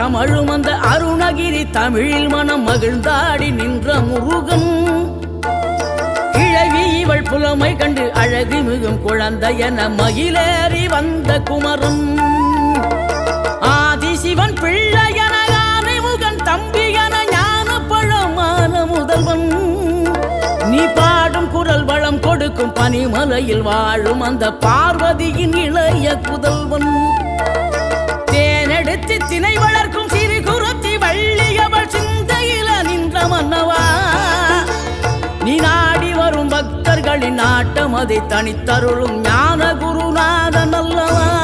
தமழும் அந்த அருணகிரி தமிழில் மனம் மகிழ்ந்தாடி நின்ற முருகன். கிழவி இவள் புலமை கண்டு அழகு மிகும் குழந்தை என மகிழேறி வந்த குமரன். ஆதிசிவன் பிள்ளை என ஆனைமுகன் தம்பி என ஞான பழமான முதல்வன். நீ பாடும் குரல் வளம் கொடுக்கும் பனிமலையில் வாழும் அந்த பார்வதியின் இளைய புதல்வன். தேனெடுத்து திணை வளர்க்கும் சிறு குருத்தி வள்ளியவள் சிந்தையில நின்ற மன்னவா. நீ நாடி வரும் பக்தர்களின் நாட்டம் அதை தனித்தருளும் ஞான குருநாதன் அல்லவா.